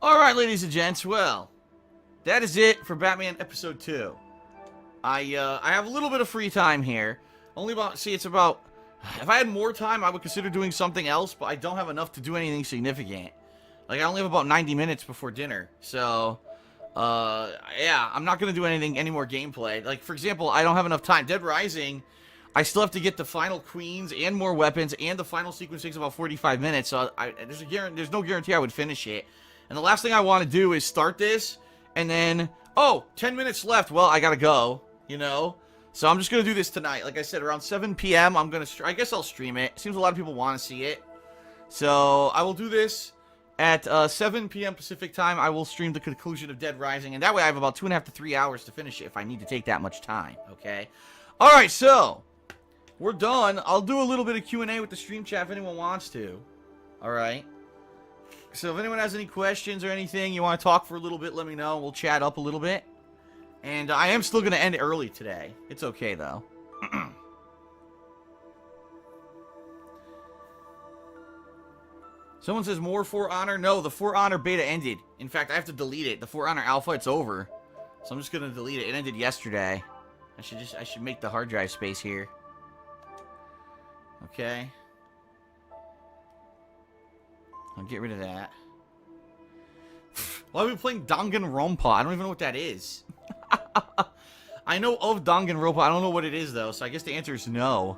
Alright, ladies and gents, well, that is it for Batman Episode 2. I have a little bit of free time here. Only about, it's about, if I had more time, I would consider doing something else, but I don't have enough to do anything significant. Like, I only have about 90 minutes before dinner, so, yeah, I'm not gonna do any more gameplay. Like, for example, I don't have enough time. Dead Rising, I still have to get the final queens and more weapons, and the final sequence takes about 45 minutes, so there's no guarantee I would finish it. And the last thing I want to do is start this, and then, 10 minutes left, well, I gotta go, you know? So I'm just gonna do this tonight. Like I said, around 7 p.m., I guess I'll stream it. Seems a lot of people want to see it. So I will do this at 7 p.m. Pacific time. I will stream the conclusion of Dead Rising, and that way I have about 2.5 to 3 hours to finish it if I need to take that much time, okay? Alright, so, we're done. I'll do a little bit of Q&A with the stream chat if anyone wants to. Alright? So if anyone has any questions or anything, you want to talk for a little bit, let me know. We'll chat up a little bit. And I am still going to end early today. It's okay, though. Someone says more For Honor. No, the For Honor beta ended. In fact, I have to delete it. The For Honor alpha, it's over. So I'm just going to delete it. It ended yesterday. I should make the hard drive space here. Okay. I'll get rid of that. Why are we playing Danganronpa? I don't even know what that is. I know of Danganronpa. I don't know what it is, though. So I guess the answer is no.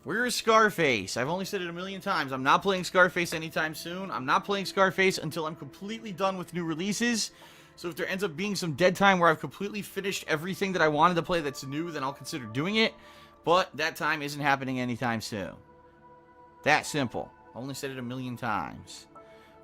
Where is Scarface? I've only said it a million times. I'm not playing Scarface anytime soon. I'm not playing Scarface until I'm completely done with new releases. So if there ends up being some dead time where I've completely finished everything that I wanted to play that's new, then I'll consider doing it. But that time isn't happening anytime soon. That simple. Only said it a million times.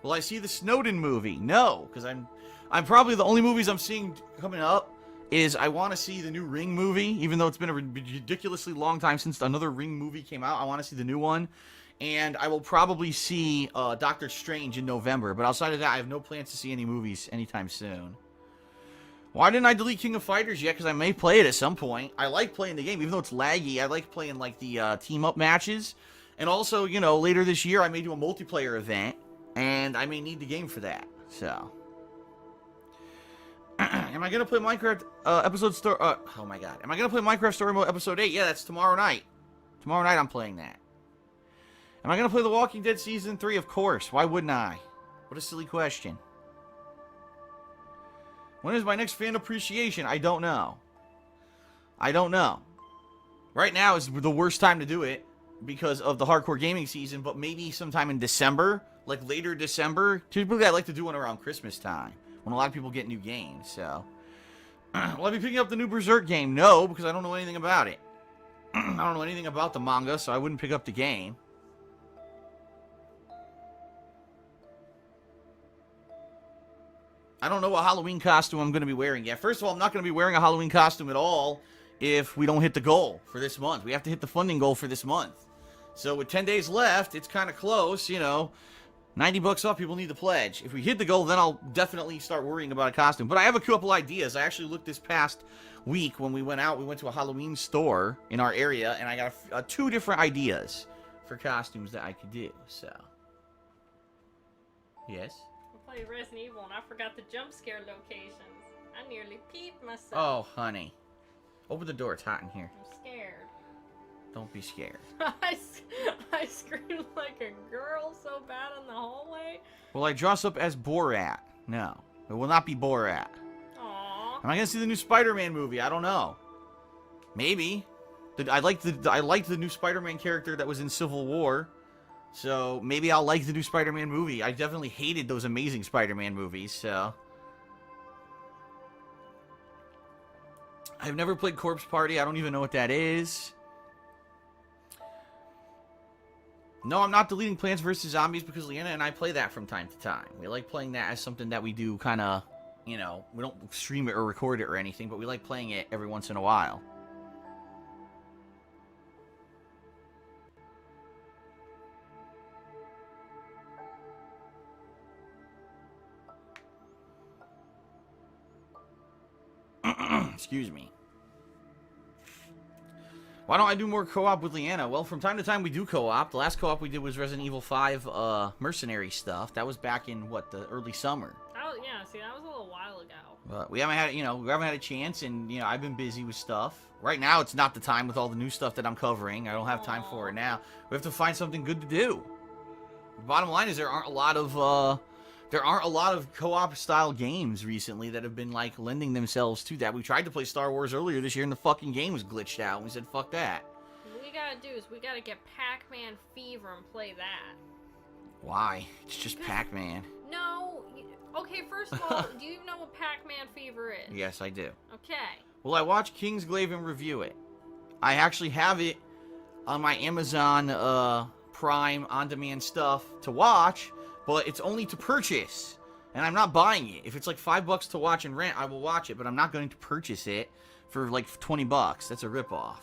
Will I see the Snowden movie? No, because I'm probably the only movies I'm seeing coming up is I want to see the new Ring movie, even though it's been a ridiculously long time since another Ring movie came out. I want to see the new one. And I will probably see Doctor Strange in November. But outside of that, I have no plans to see any movies anytime soon. Why didn't I delete King of Fighters yet? Because I may play it at some point. I like playing the game, even though it's laggy. I like playing, like, the team-up matches. And also, you know, later this year, I may do a multiplayer event. And I may need the game for that. So. Am I going to play Minecraft episode story... oh, my God. Am I going to play Minecraft Story Mode episode 8? Yeah, that's tomorrow night. Tomorrow night, I'm playing that. Am I going to play The Walking Dead Season 3? Of course. Why wouldn't I? What a silly question. When is my next fan appreciation? I don't know. I don't know. Right now is the worst time to do it because of the hardcore gaming season, but maybe sometime in December, like later December. Typically, I like to do one around Christmas time when a lot of people get new games, so. Will I be picking up the new Berserk game? No, because I don't know anything about it. I don't know anything about the manga, so I wouldn't pick up the game. I don't know what Halloween costume I'm going to be wearing yet. First of all, I'm not going to be wearing a Halloween costume at all if we don't hit the goal for this month. We have to hit the funding goal for this month. So with 10 days left, it's kind of close, you know. 90 bucks off, people need to pledge. If we hit the goal, then I'll definitely start worrying about a costume. But I have a couple ideas. I actually looked this past week when we went out. We went to a Halloween store in our area, and I got 2 different ideas for costumes that I could do. So, yes? I played Resident Evil and I forgot the jump scare locations. I nearly peed myself. Oh, honey. Open the door. It's hot in here. I'm scared. Don't be scared. I screamed like a girl so bad in the hallway. Will I dress up as Borat? No. It will not be Borat. Aww. Am I going to see the new Spider-Man movie? I don't know. Maybe. I liked the new Spider-Man character that was in Civil War. So, maybe I'll like the new Spider-Man movie. I definitely hated those Amazing Spider-Man movies, so. I've never played Corpse Party. I don't even know what that is. No, I'm not deleting Plants vs. Zombies because Leanna and I play that from time to time. We like playing that as something that we do kind of, you know, we don't stream it or record it or anything, but we like playing it every once in a while. Excuse me. Why don't I do more co-op with Leanna? Well, from time to time we do co-op. The last co-op we did was Resident Evil 5 mercenary stuff. That was back in, what, the early summer. Oh, yeah, see, that was a little while ago. But we haven't had, we haven't had a chance, and, I've been busy with stuff. Right now, it's not the time with all the new stuff that I'm covering. I don't have time for it now. We have to find something good to do. The bottom line is there aren't a lot of co-op style games recently that have been, like, lending themselves to that. We tried to play Star Wars earlier this year, and the fucking game was glitched out, and we said, fuck that. What we gotta do is we gotta get Pac-Man Fever and play that. Why? It's just Pac-Man. No. Okay, first of all, do you even know what Pac-Man Fever is? Yes, I do. Okay. Well, I watched Kingsglaive and review it. I actually have it on my Amazon Prime on-demand stuff to watch, but it's only to purchase, and I'm not buying it. If it's like $5 to watch and rent, I will watch it, but I'm not going to purchase it for like $20. That's a ripoff.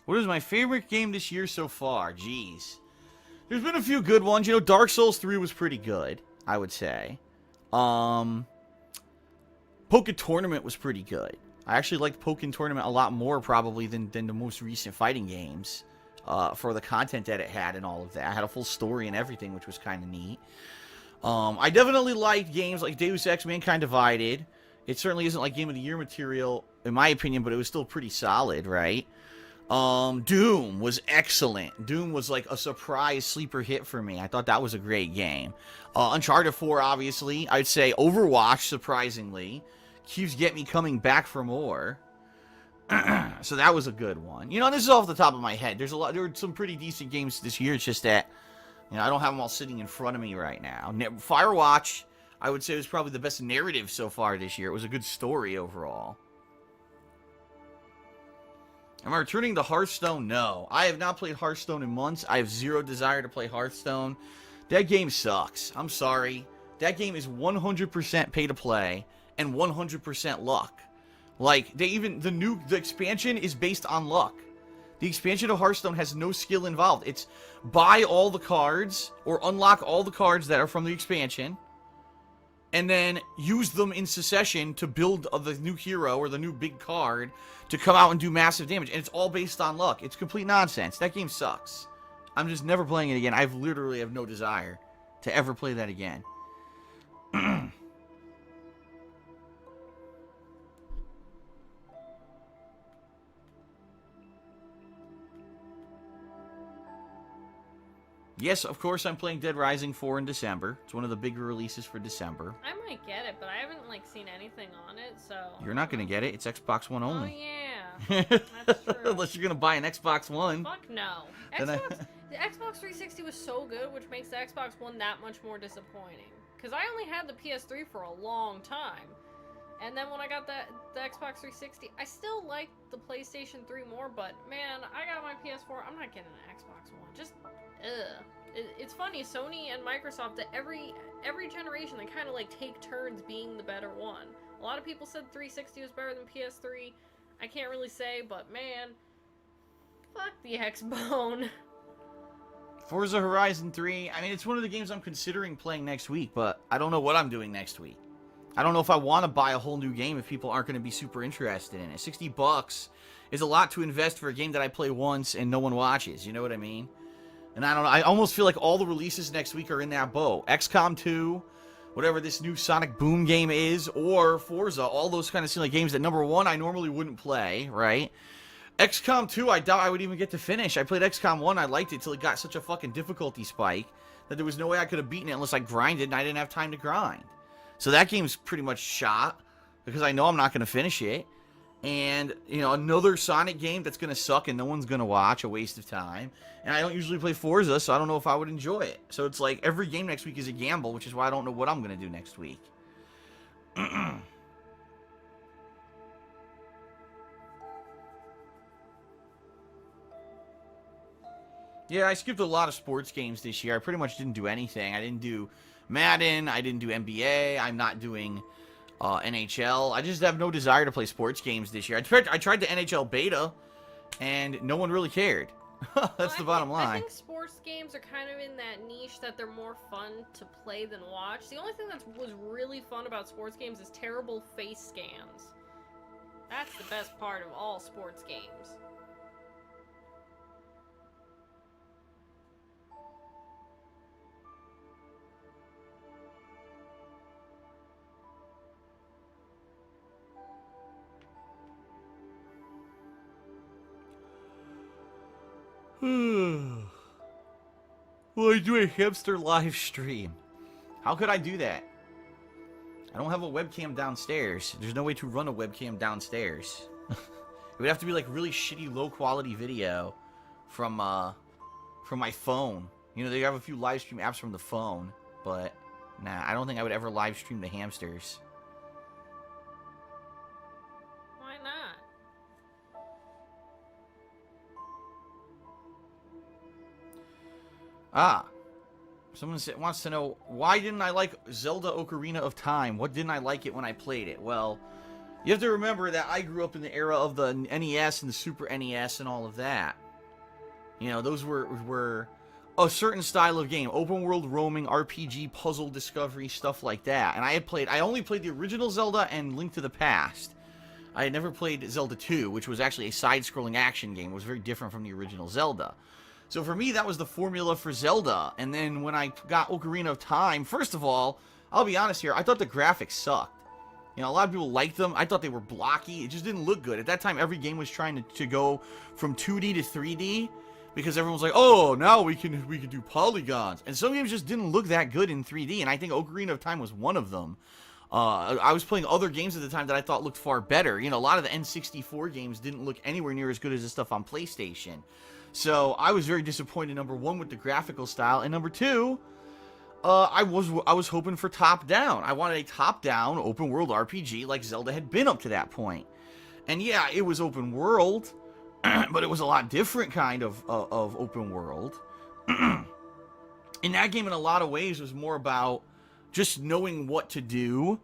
What is my favorite game this year so far? Jeez. There's been a few good ones. Dark Souls 3 was pretty good, I would say. Pokken Tournament was pretty good. I actually liked Pokken Tournament a lot more probably than the most recent fighting games for the content that it had and all of that. It had a full story and everything, which was kind of neat. I definitely liked games like Deus Ex Mankind Divided. It certainly isn't like Game of the Year material, in my opinion, but it was still pretty solid, right? Doom was excellent. Doom was like a surprise sleeper hit for me. I thought that was a great game. Uncharted 4, obviously. I'd say Overwatch, surprisingly, keeps getting me coming back for more. So that was a good one. This is off the top of my head. There were some pretty decent games this year. It's just that, I don't have them all sitting in front of me right now. Firewatch, I would say, was probably the best narrative so far this year. It was a good story overall. Am I returning to Hearthstone? No. I have not played Hearthstone in months. I have zero desire to play Hearthstone. That game sucks. I'm sorry. That game is 100% pay to play and 100% luck. Like, the expansion is based on luck. The expansion of Hearthstone has no skill involved. It's buy all the cards or unlock all the cards that are from the expansion and then use them in succession to build the new hero or the new big card to come out and do massive damage. And it's all based on luck. It's complete nonsense. That game sucks. I'm just never playing it again. I literally have no desire to ever play that again. Yes, of course, I'm playing Dead Rising 4 in December. It's one of the bigger releases for December. I might get it, but I haven't seen anything on it, so... You're not going to get it. It's Xbox One only. Oh, yeah. That's true. Unless you're going to buy an Xbox One. Fuck no. The Xbox 360 was so good, which makes the Xbox One that much more disappointing. Because I only had the PS3 for a long time. And then when I got the Xbox 360, I still liked the PlayStation 3 more, but man, I got my PS4, I'm not getting an Xbox One. Just, ugh. It's funny, Sony and Microsoft, that every generation, they kind of take turns being the better one. A lot of people said 360 was better than PS3. I can't really say, but man, fuck the Xbone. Forza Horizon 3, I mean, it's one of the games I'm considering playing next week, but I don't know what I'm doing next week. I don't know if I want to buy a whole new game if people aren't going to be super interested in it. $60 is a lot to invest for a game that I play once and no one watches, you know what I mean? And I don't know, I almost feel like all the releases next week are in that boat. XCOM 2, whatever this new Sonic Boom game is, or Forza, all those kind of silly games that, number one, I normally wouldn't play, right? XCOM 2, I doubt I would even get to finish. I played XCOM 1, I liked it till it got such a fucking difficulty spike that there was no way I could have beaten it unless I grinded, and I didn't have time to grind. So that game's pretty much shot, because I know I'm not going to finish it. And, another Sonic game that's going to suck and no one's going to watch, a waste of time. And I don't usually play Forza, so I don't know if I would enjoy it. So it's like every game next week is a gamble, which is why I don't know what I'm going to do next week. Yeah, I skipped a lot of sports games this year. I pretty much didn't do anything. I didn't do Madden. I didn't do NBA. I'm not doing NHL. I just have no desire to play sports games this year. I tried the NHL beta, and no one really cared. That's the bottom line. I think sports games are kind of in that niche that they're more fun to play than watch. The only thing that was really fun about sports games is terrible face scans. That's the best part of all sports games. Will I do a hamster live stream? How could I do that? I don't have a webcam downstairs. There's no way to run a webcam downstairs. It would have to be like really shitty, low quality video from my phone. You know, they have a few live stream apps from the phone, but nah, I don't think I would ever live stream the hamsters. Why not? Someone wants to know, why didn't I like Zelda Ocarina of Time? What didn't I like it when I played it? Well, you have to remember that I grew up in the era of the NES and the Super NES and all of that. You know, those were a certain style of game. Open world roaming, RPG, puzzle discovery, stuff like that. And I only played the original Zelda and Link to the Past. I had never played Zelda 2, which was actually a side-scrolling action game. It was very different from the original Zelda. So for me, that was the formula for Zelda. And then when I got Ocarina of Time, first of all, I'll be honest here, I thought the graphics sucked. You know, a lot of people liked them. I thought they were blocky. It just didn't look good. At that time, every game was trying to go from 2D to 3D because everyone was like, oh, now we can do polygons. And some games just didn't look that good in 3D, and I think Ocarina of Time was one of them. I was playing other games at the time that I thought looked far better. You know, a lot of the N64 games didn't look anywhere near as good as the stuff on PlayStation. So I was very disappointed, number one, with the graphical style, and number two, I was hoping for top-down. I wanted a top-down open-world RPG like Zelda had been up to that point. And yeah, it was open-world, but it was a lot different kind of open-world. In that game, in a lot of ways, was more about just knowing what to do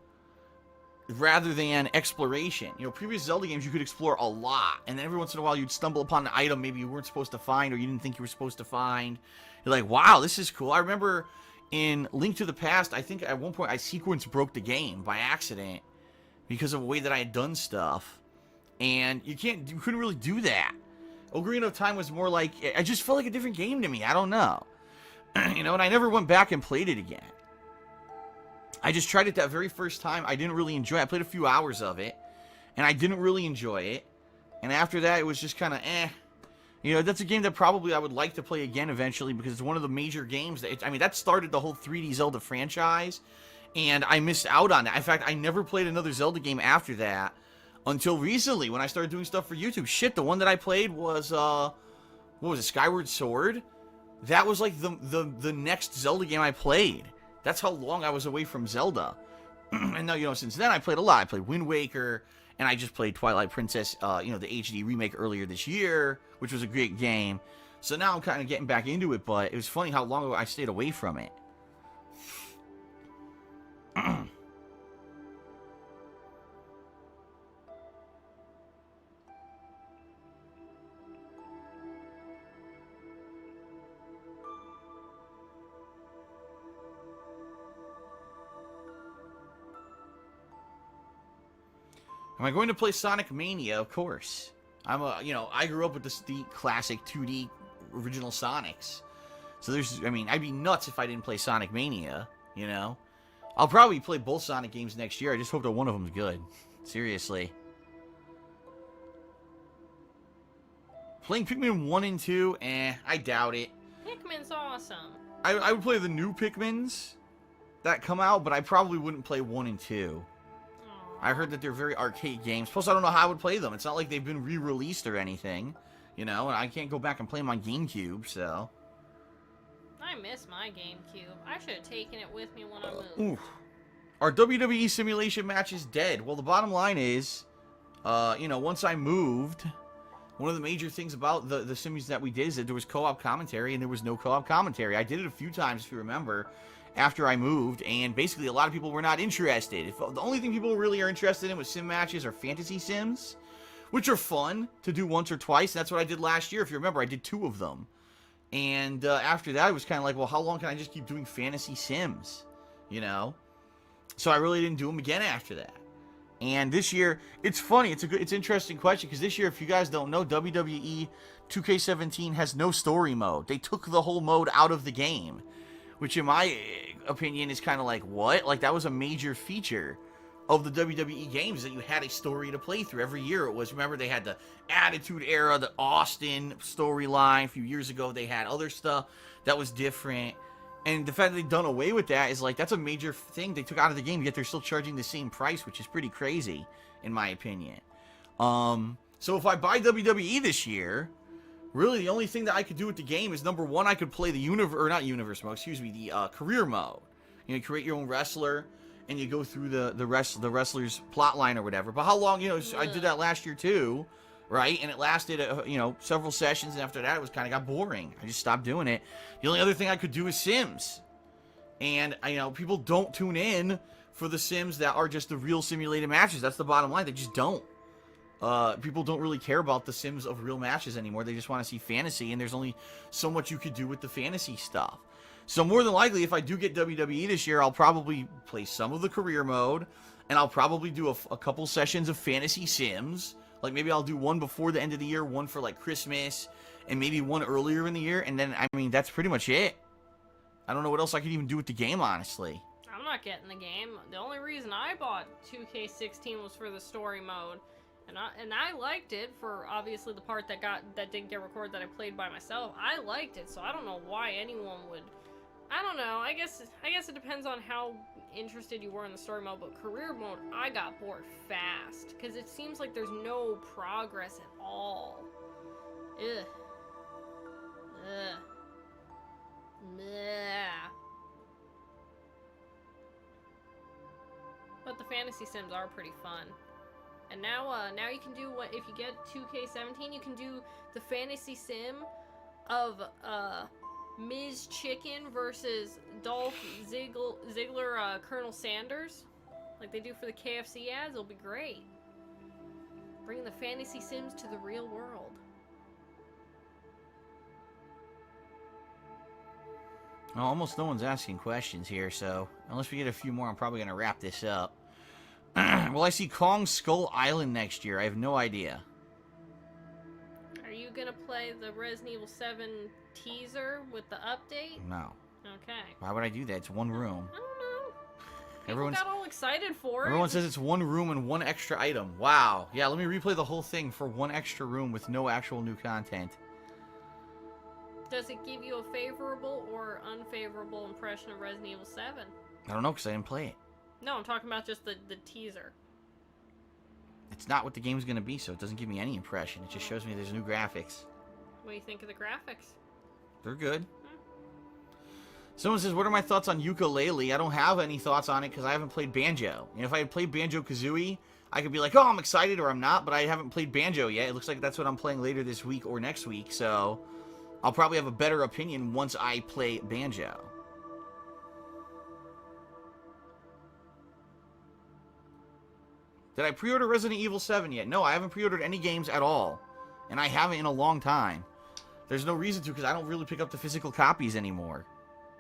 rather than exploration. You know, previous Zelda games, you could explore a lot, and then every once in a while, you'd stumble upon an item maybe you weren't supposed to find or you didn't think you were supposed to find. You're like, wow, this is cool. I remember in Link to the Past, I think at one point I sequence broke the game by accident because of the way that I had done stuff, and you couldn't really do that. Ocarina of Time was more like, it just felt like a different game to me. I don't know. You know, and I never went back and played it again. I just tried it that very first time. I didn't really enjoy it. I played a few hours of it, and I didn't really enjoy it. And after that, it was just kind of eh. You know, that's a game that probably I would like to play again eventually because it's one of the major games. That started the whole 3D Zelda franchise, and I missed out on that. In fact, I never played another Zelda game after that until recently when I started doing stuff for YouTube. Shit, the one that I played was, what was it, Skyward Sword? That was like the next Zelda game I played. That's how long I was away from Zelda. And now, you know, since then I played a lot. I played Wind Waker, and I just played Twilight Princess, you know, the HD remake earlier this year, which was a great game. So now I'm kind of getting back into it, but it was funny how long I stayed away from it. Am I going to play Sonic Mania? Of course. I grew up with the classic 2D original Sonics. So I'd be nuts if I didn't play Sonic Mania, you know? I'll probably play both Sonic games next year. I just hope that one of them's good. Seriously. Playing Pikmin 1 and 2? I doubt it. Pikmin's awesome. I would play the new Pikmins that come out, but I probably wouldn't play 1 and 2. I heard that they're very arcade games. Plus, I don't know how I would play them. It's not like they've been re-released or anything. You know, and I can't go back and play them on GameCube, so... I miss my GameCube. I should have taken it with me when I moved. Oof. Are WWE simulation matches dead? Well, the bottom line is, you know, once I moved, one of the major things about the sims that we did is that there was co-op commentary, and there was no co-op commentary. I did it a few times, if you remember, after I moved, and basically a lot of people were not interested. The only thing people really are interested in with sim matches are fantasy sims, which are fun to do once or twice. That's what I did last year. If you remember, I did 2 of them. And after that, it was kind of like, well, how long can I just keep doing fantasy sims? You know? So I really didn't do them again after that. And this year, it's funny. It's an interesting question because this year, if you guys don't know, WWE 2K17 has no story mode. They took the whole mode out of the game, which in my opinion is kind of like, what? Like, that was a major feature of the WWE games, that you had a story to play through. Every year it was, remember, they had the Attitude Era, the Austin storyline. A few years ago, they had other stuff that was different. And the fact that they've done away with that is like, that's a major thing they took out of the game, yet they're still charging the same price, which is pretty crazy, in my opinion. So if I buy WWE this year, really the only thing that I could do with the game is, number one, I could play the universe mode, the career mode. You create your own wrestler, and you go through the wrestler's plot line or whatever. But how long, I did that last year too, right? And it lasted, several sessions, and after that, it was kind of got boring. I just stopped doing it. The only other thing I could do is Sims. And, people don't tune in for the Sims that are just the real simulated matches. That's the bottom line. They just don't. People don't really care about the Sims of real matches anymore. They just want to see fantasy, and there's only so much you could do with the fantasy stuff. So more than likely, if I do get WWE this year, I'll probably play some of the career mode, and I'll probably do a couple sessions of fantasy Sims. Like, maybe I'll do one before the end of the year, one for, like, Christmas, and maybe one earlier in the year, and then, that's pretty much it. I don't know what else I could even do with the game, honestly. I'm not getting the game. The only reason I bought 2K16 was for the story mode. And I liked it for, obviously, the part that didn't get recorded that I played by myself. I liked it, so I don't know why anyone would... I don't know. I guess it depends on how interested you were in the story mode, but career mode, I got bored fast because it seems like there's no progress at all. Ugh. Ugh. Bleh. But the fantasy sims are pretty fun. And now you can do what, if you get 2K17, you can do the fantasy sim of Ms. Chicken versus Dolph Ziggler, Colonel Sanders, like they do for the KFC ads. It'll be great. Bringing the fantasy sims to the real world. Well, almost no one's asking questions here, so unless we get a few more, I'm probably going to wrap this up. Will I see Kong Skull Island next year? I have no idea. Are you going to play the Resident Evil 7 teaser with the update? No. Okay. Why would I do that? It's one room. I don't know. Everyone got all excited for it. Everyone says it's one room and one extra item. Wow. Yeah, let me replay the whole thing for one extra room with no actual new content. Does it give you a favorable or unfavorable impression of Resident Evil 7? I don't know, because I didn't play it. No, I'm talking about just the teaser. It's not what the game's going to be, so it doesn't give me any impression. It just shows me there's new graphics. What do you think of the graphics? They're good. Someone says, what are my thoughts on ukulele? I don't have any thoughts on it because I haven't played Banjo. If I had played Banjo-Kazooie, I could be like, oh, I'm excited, or I'm not, but I haven't played Banjo yet. It looks like that's what I'm playing later this week or next week, so I'll probably have a better opinion once I play Banjo. Did I pre-order Resident Evil 7 yet? No, I haven't pre-ordered any games at all. And I haven't in a long time. There's no reason to, because I don't really pick up the physical copies anymore.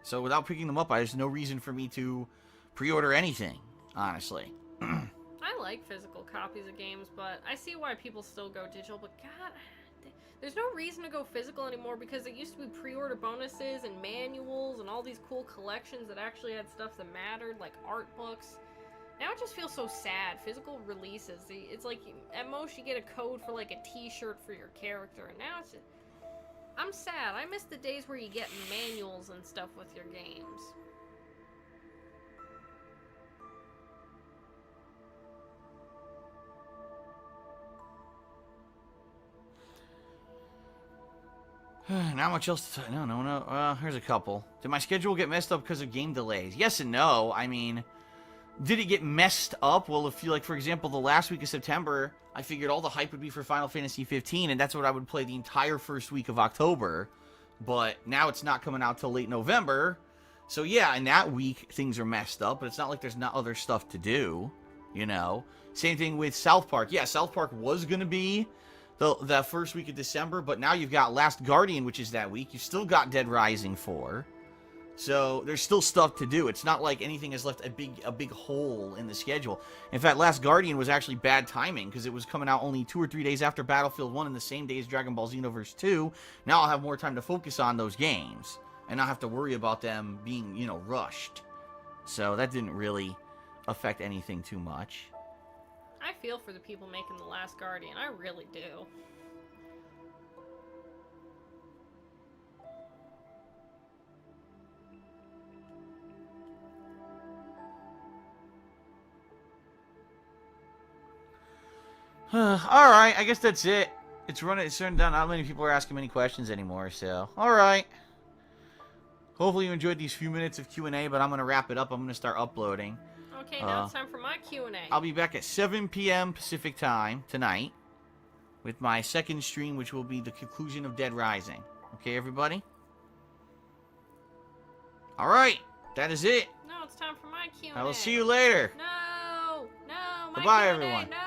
So without picking them up, there's no reason for me to pre-order anything, honestly. I like physical copies of games, but I see why people still go digital, but God, there's no reason to go physical anymore because it used to be pre-order bonuses and manuals and all these cool collections that actually had stuff that mattered, like art books. Now it just feels so sad. Physical releases, it's like at most you get a code for like a t-shirt for your character, and now it's just... I'm sad. I miss the days where you get manuals and stuff with your games. Not much else to... No. Here's a couple. Did my schedule get messed up because of game delays? Yes and no. I mean... Did it get messed up? Well, if you, like, for example, the last week of September, I figured all the hype would be for Final Fantasy 15, and that's what I would play the entire first week of October. But now it's not coming out till late November. So, yeah, in that week, things are messed up, but it's not like there's not other stuff to do, you know? Same thing with South Park. Yeah, South Park was going to be that first week of December, but now you've got Last Guardian, which is that week. You've still got Dead Rising 4. So there's still stuff to do. It's not like anything has left a big hole in the schedule. In fact, Last Guardian was actually bad timing because it was coming out only 2 or 3 days after Battlefield 1 and the same day as Dragon Ball Xenoverse 2. Now I'll have more time to focus on those games and not have to worry about them being, you know, rushed. So that didn't really affect anything too much. I feel for the people making The Last Guardian. I really do. Alright, I guess that's it. It's turning down. Not many people are asking many questions anymore, so. Alright. Hopefully you enjoyed these few minutes of Q&A, but I'm going to wrap it up. I'm going to start uploading. Okay, now it's time for my Q&A. I'll be back at 7 p.m. Pacific time tonight with my second stream, which will be the conclusion of Dead Rising. Okay, everybody? Alright, that is it. No, it's time for my Q&A. I will see you later. No, my Goodbye, Q&A, everyone. No.